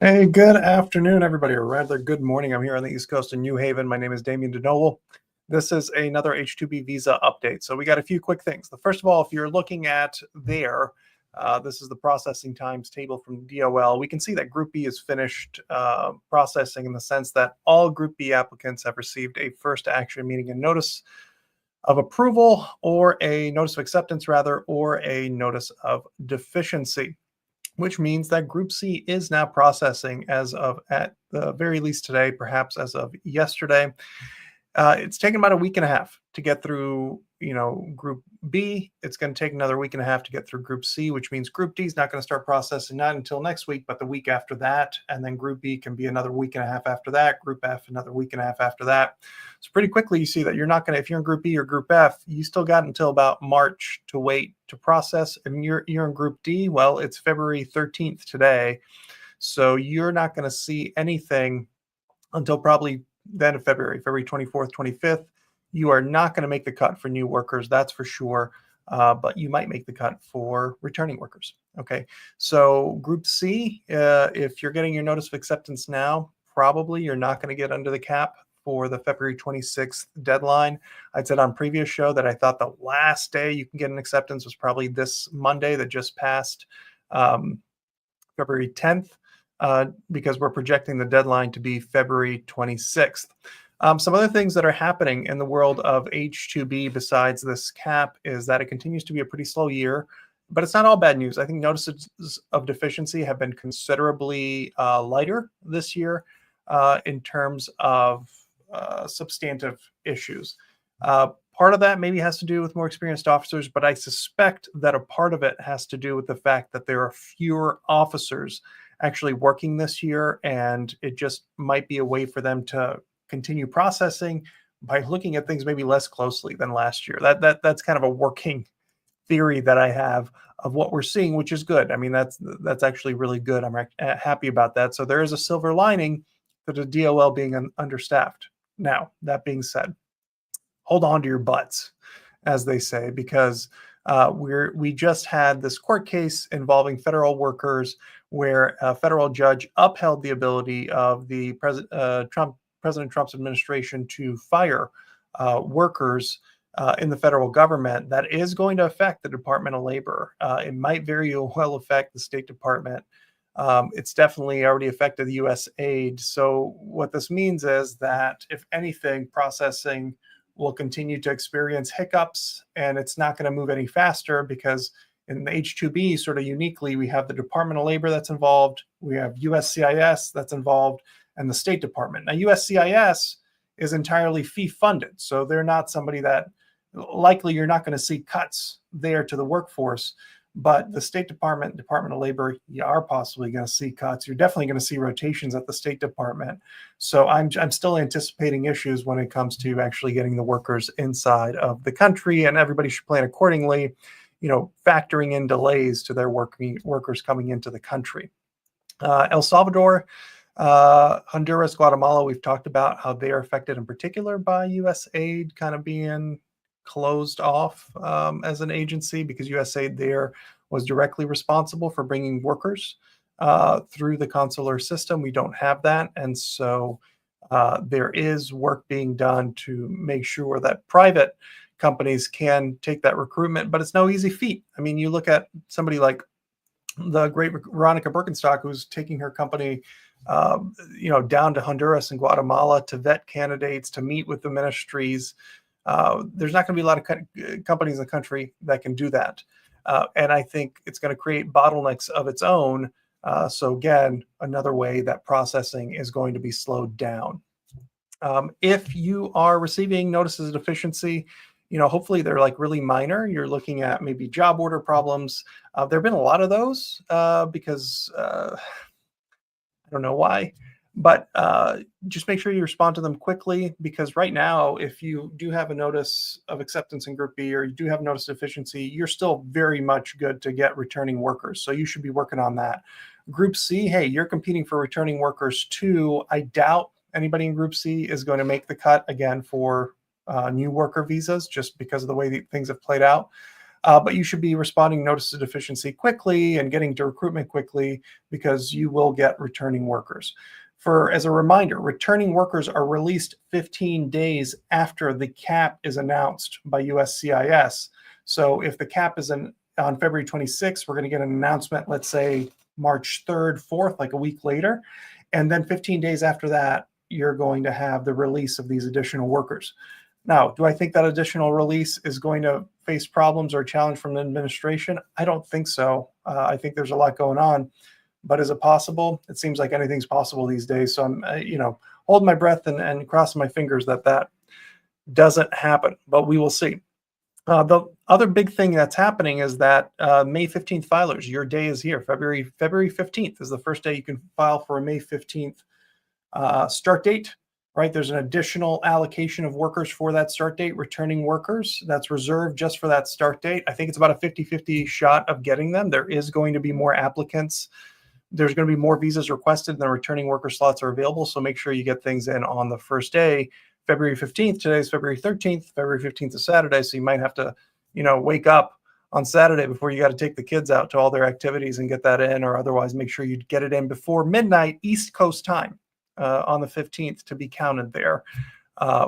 Hey, good afternoon, everybody, or rather, good morning. I'm here on the East Coast in New Haven. My name is Damien DeNoble. This is another H-2B visa update. So we got a few quick things. The first of all, if you're looking at there, this is the processing times table from DOL. We can see that Group B is finished processing in the sense that all Group B applicants have received a first action, meaning a notice of approval or a notice of acceptance, rather, or a notice of deficiency, which means that Group C is now processing as of at the very least today, perhaps as of yesterday. It's taken about a week and a half to get through, Group B. It's going to take another week and a half to get through Group C, which means Group D is not going to start processing not until next week, but the week after that. And then Group B can be another week and a half after that. Group F, another week and a half after that. So pretty quickly, you see that you're not going to, if you're in Group B or Group F, you still got until about March to wait to process. And you're in Group D, well, it's February 13th today. So you're not going to see anything until probably the end of February, February 24th, 25th. You are not going to make the cut for new workers, that's for sure. But you might make the cut for returning workers. Okay. So Group C, if you're getting your notice of acceptance now, probably you're not going to get under the cap for the February 26th deadline. I'd said on previous show that I thought the last day you can get an acceptance was probably this Monday that just passed, February 10th. Because we're projecting the deadline to be February 26th. Some other things that are happening in the world of H-2B besides this cap is that it continues to be a pretty slow year, but it's not all bad news. I think notices of deficiency have been considerably lighter this year in terms of substantive issues. Part of that maybe has to do with more experienced officers, but I suspect that a part of it has to do with the fact that there are fewer officers actually working this year, and it just might be a way for them to continue processing by looking at things maybe less closely than last year. That's kind of a working theory that I have of what we're seeing, which is good. I mean, that's actually really good. I'm happy about that. So there is a silver lining to the DOL being understaffed. Now, that being said, hold on to your butts, as they say, because we just had this court case involving federal workers where a federal judge upheld the ability of the President Trump's administration to fire workers in the federal government. That is going to affect the Department of Labor. It might very well affect the State Department. It's definitely already affected the USAID. So what this means is that, if anything, processing will continue to experience hiccups, and it's not going to move any faster because in the H-2B, sort of uniquely, we have the Department of Labor that's involved, we have USCIS that's involved, and the State Department. Now, USCIS is entirely fee funded, so they're not somebody that likely you're not going to see cuts there to the workforce. But the State Department, Department of Labor, you are possibly going to see cuts. You're definitely going to see rotations at the State Department. So I'm still anticipating issues when it comes to actually getting the workers inside of the country, and everybody should plan accordingly, factoring in delays to their workers coming into the country. El Salvador, Honduras, Guatemala, we've talked about how they are affected in particular by USAID kind of being closed off as an agency, because USAID there was directly responsible for bringing workers through the consular system. We don't have that. And so there is work being done to make sure that private companies can take that recruitment, but it's no easy feat. I mean, you look at somebody like the great Veronica Birkenstock, who's taking her company down to Honduras and Guatemala to vet candidates, to meet with the ministries. There's not going to be a lot of companies in the country that can do that. And I think it's going to create bottlenecks of its own. So again, another way that processing is going to be slowed down. If you are receiving notices of deficiency, hopefully they're like really minor. You're looking at maybe job order problems. There have been a lot of those because I don't know why. But just make sure you respond to them quickly, because right now, if you do have a notice of acceptance in Group B, or you do have notice of deficiency, you're still very much good to get returning workers. So you should be working on that. Group C, hey, you're competing for returning workers too. I doubt anybody in Group C is going to make the cut again for new worker visas, just because of the way things have played out. but you should be responding notice of deficiency quickly and getting to recruitment quickly, because you will get returning workers. As a reminder, returning workers are released 15 days after the cap is announced by USCIS. So if the cap is on February 26th, we're going to get an announcement, let's say March 3rd, 4th, like a week later. And then 15 days after that, you're going to have the release of these additional workers. Now, do I think that additional release is going to face problems or challenge from the administration? I don't think so. I think there's a lot going on. But is it possible? It seems like anything's possible these days. So I'm, holding my breath and crossing my fingers that doesn't happen. But we will see. The other big thing that's happening is that May 15th filers, your day is here. February 15th is the first day you can file for a May 15th start date. Right? There's an additional allocation of workers for that start date, returning workers that's reserved just for that start date. I think it's about a 50-50 shot of getting them. There is going to be more applicants. There's going to be more visas requested than returning worker slots are available. So make sure you get things in on the first day, February 15th. Today is February 13th. February 15th is Saturday. So you might have to, wake up on Saturday before you got to take the kids out to all their activities and get that in, or otherwise make sure you get it in before midnight East Coast time on the 15th to be counted there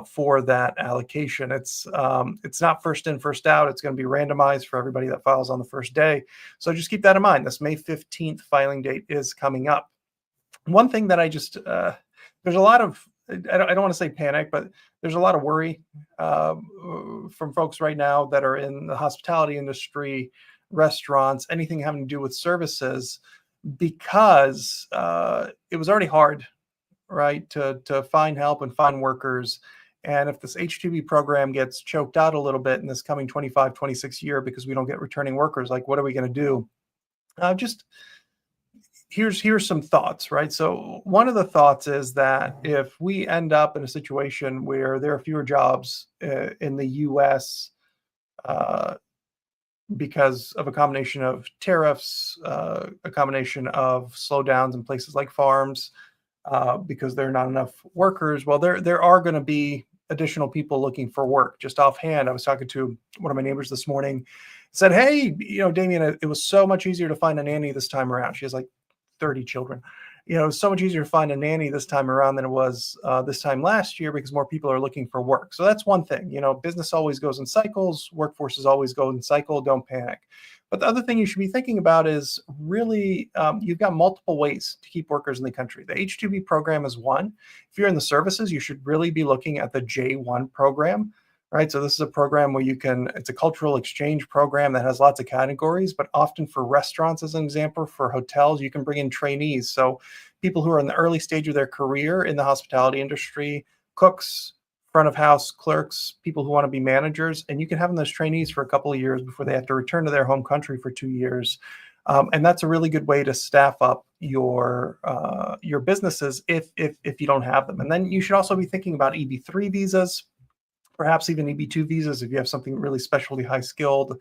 for that allocation. It's not first in, first out. It's going to be randomized for everybody that files on the first day. So just keep that in mind. This May 15th filing date is coming up. One thing that I just, there's a lot of, I don't want to say panic, but there's a lot of worry from folks right now that are in the hospitality industry, restaurants, anything having to do with services, because it was already hard, right, to find help and find workers. And if this H-2B program gets choked out a little bit in this coming 25-26 year because we don't get returning workers, like, what are we going to do? Here's some thoughts, right? So one of the thoughts is that if we end up in a situation where there are fewer jobs in the U.S. Because of a combination of tariffs, a combination of slowdowns in places like farms, because there are not enough workers, well, there are going to be additional people looking for work. Just offhand, I was talking to one of my neighbors this morning, said, hey, Damien, it was so much easier to find a nanny this time around. She has like 30 children. It was so much easier to find a nanny this time around than it was this time last year, because more people are looking for work. So that's one thing. Business always goes in cycles. Workforces always go in cycle. Don't panic. But the other thing you should be thinking about is really, you've got multiple ways to keep workers in the country. The H-2B program is one. If you're in the services, you should really be looking at the J-1 program, right? So this is a program where it's a cultural exchange program that has lots of categories, but often for restaurants, as an example, for hotels, you can bring in trainees. So people who are in the early stage of their career in the hospitality industry, cooks, front of house clerks, people who want to be managers, and you can have them as trainees for a couple of years before they have to return to their home country for 2 years. And that's a really good way to staff up your businesses if you don't have them. And then you should also be thinking about EB3 visas, perhaps even EB2 visas if you have something really specialty high skilled,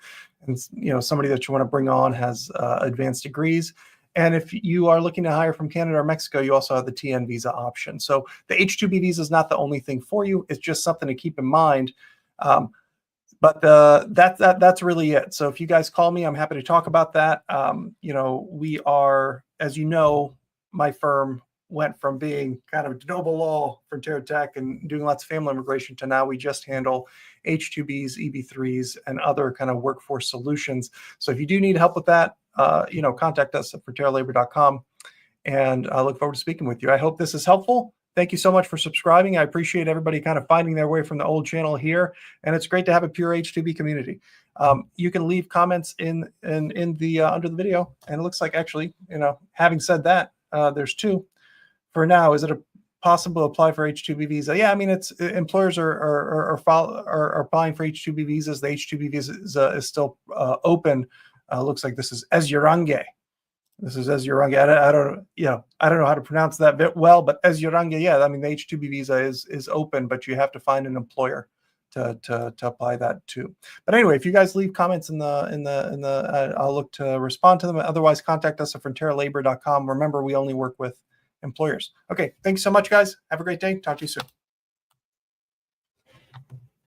and somebody that you want to bring on has advanced degrees. And if you are looking to hire from Canada or Mexico, you also have the TN visa option. So the H-2B visa is not the only thing for you. It's just something to keep in mind. But that's really it. So if you guys call me, I'm happy to talk about that. We are, as you know, my firm went from being kind of de novo law, frontier tech, and doing lots of family immigration to now we just handle H-2Bs, EB3s, and other kind of workforce solutions. So if you do need help with that, contact us at frontierlabor.com, and I look forward to speaking with you. I hope this is helpful. Thank you so much for subscribing. I appreciate everybody kind of finding their way from the old channel here, and it's great to have a pure H-2B community. You can leave comments in the under the video, and it looks like, actually, having said that, there's two. For now, is it possible to apply for H-2B visa? Yeah, I mean, it's employers are applying for H-2B visas. The H-2B visa is still open. Looks like this is Ezurange. This is Ezurange. I don't know how to pronounce that bit well, but Ezurange, yeah. I mean, the H-2B visa is open, but you have to find an employer to apply that too. But anyway, if you guys leave comments I'll look to respond to them. Otherwise, contact us at frontierlabor.com. Remember, we only work with employers. Okay, thanks so much, guys. Have a great day. Talk to you soon.